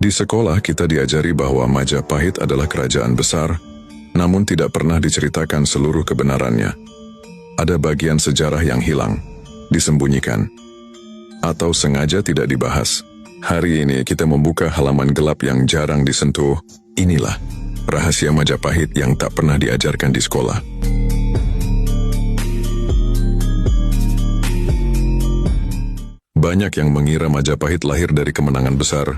Di sekolah kita diajari bahwa Majapahit adalah kerajaan besar, namun tidak pernah diceritakan seluruh kebenarannya. Ada bagian sejarah yang hilang, disembunyikan, atau sengaja tidak dibahas. Hari ini kita membuka halaman gelap yang jarang disentuh. Inilah rahasia Majapahit yang tak pernah diajarkan di sekolah. Banyak yang mengira Majapahit lahir dari kemenangan besar,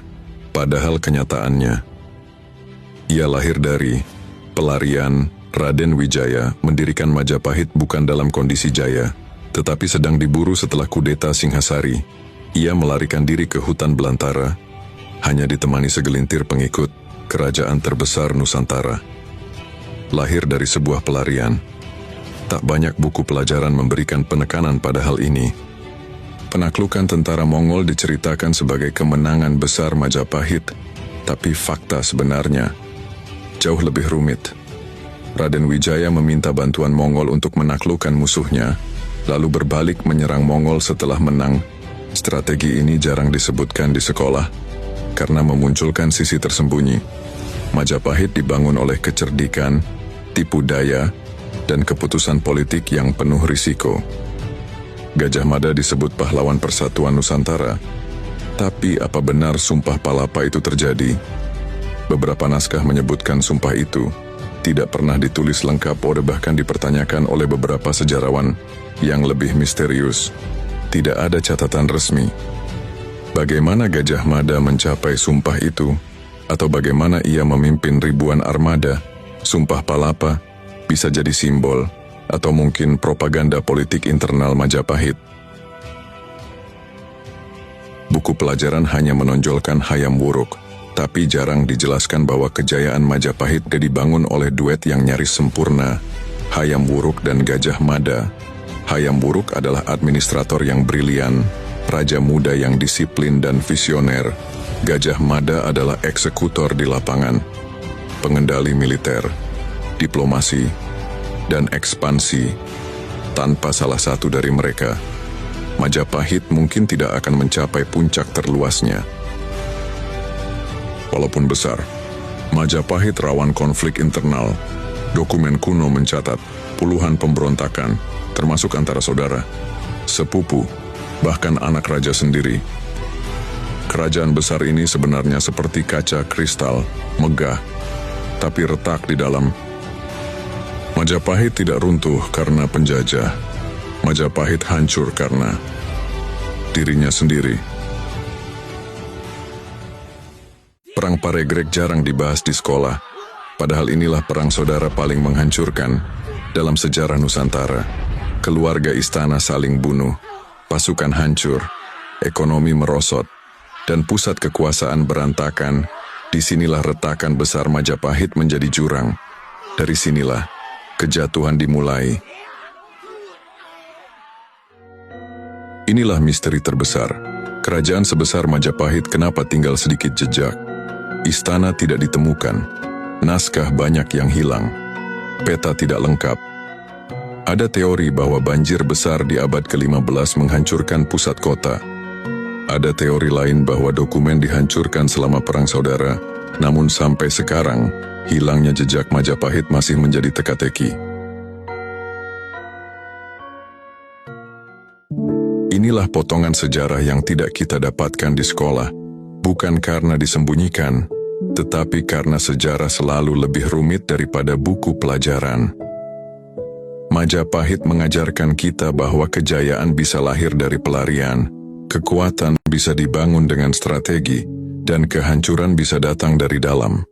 padahal kenyataannya, ia lahir dari pelarian. Raden Wijaya mendirikan Majapahit bukan dalam kondisi jaya, tetapi sedang diburu setelah kudeta Singhasari. Ia melarikan diri ke hutan belantara, hanya ditemani segelintir pengikut, kerajaan terbesar Nusantara. Lahir dari sebuah pelarian. Tak banyak buku pelajaran memberikan penekanan pada hal ini. Penaklukan tentara Mongol diceritakan sebagai kemenangan besar Majapahit, tapi fakta sebenarnya jauh lebih rumit. Raden Wijaya meminta bantuan Mongol untuk menaklukkan musuhnya, lalu berbalik menyerang Mongol setelah menang. Strategi ini jarang disebutkan di sekolah, karena memunculkan sisi tersembunyi. Majapahit dibangun oleh kecerdikan, tipu daya, dan keputusan politik yang penuh risiko. Gajah Mada disebut pahlawan persatuan Nusantara, tapi apa benar Sumpah Palapa itu terjadi? Beberapa naskah menyebutkan sumpah itu tidak pernah ditulis lengkap atau bahkan dipertanyakan oleh beberapa sejarawan yang lebih misterius. Tidak ada catatan resmi. Bagaimana Gajah Mada mencapai sumpah itu? Atau bagaimana ia memimpin ribuan armada? Sumpah Palapa bisa jadi simbol atau mungkin propaganda politik internal Majapahit. Buku pelajaran hanya menonjolkan Hayam Wuruk, tapi jarang dijelaskan bahwa kejayaan Majapahit dibangun oleh duet yang nyaris sempurna, Hayam Wuruk dan Gajah Mada. Hayam Wuruk adalah administrator yang brilian, raja muda yang disiplin dan visioner. Gajah Mada adalah eksekutor di lapangan, pengendali militer, diplomasi, dan ekspansi. Tanpa salah satu dari mereka, Majapahit mungkin tidak akan mencapai puncak terluasnya. Walaupun besar, Majapahit rawan konflik internal. Dokumen kuno mencatat puluhan pemberontakan, termasuk antara saudara, sepupu, bahkan anak raja sendiri. Kerajaan besar ini sebenarnya seperti kaca kristal, megah, tapi retak di dalam. Majapahit tidak runtuh karena penjajah. Majapahit hancur karena dirinya sendiri. Perang Paregreg jarang dibahas di sekolah, padahal inilah perang saudara paling menghancurkan dalam sejarah Nusantara. Keluarga istana saling bunuh, pasukan hancur, ekonomi merosot, dan pusat kekuasaan berantakan. Disinilah retakan besar Majapahit menjadi jurang. Dari sinilah kejatuhan dimulai. Inilah misteri terbesar. Kerajaan sebesar Majapahit kenapa tinggal sedikit jejak? Istana tidak ditemukan, naskah banyak yang hilang, peta tidak lengkap. Ada teori bahwa banjir besar di abad ke-15 menghancurkan pusat kota. Ada teori lain bahwa dokumen dihancurkan selama Perang Saudara, namun sampai sekarang, hilangnya jejak Majapahit masih menjadi teka-teki. Inilah potongan sejarah yang tidak kita dapatkan di sekolah, bukan karena disembunyikan, tetapi karena sejarah selalu lebih rumit daripada buku pelajaran. Majapahit mengajarkan kita bahwa kejayaan bisa lahir dari pelarian, kekuatan bisa dibangun dengan strategi, dan kehancuran bisa datang dari dalam.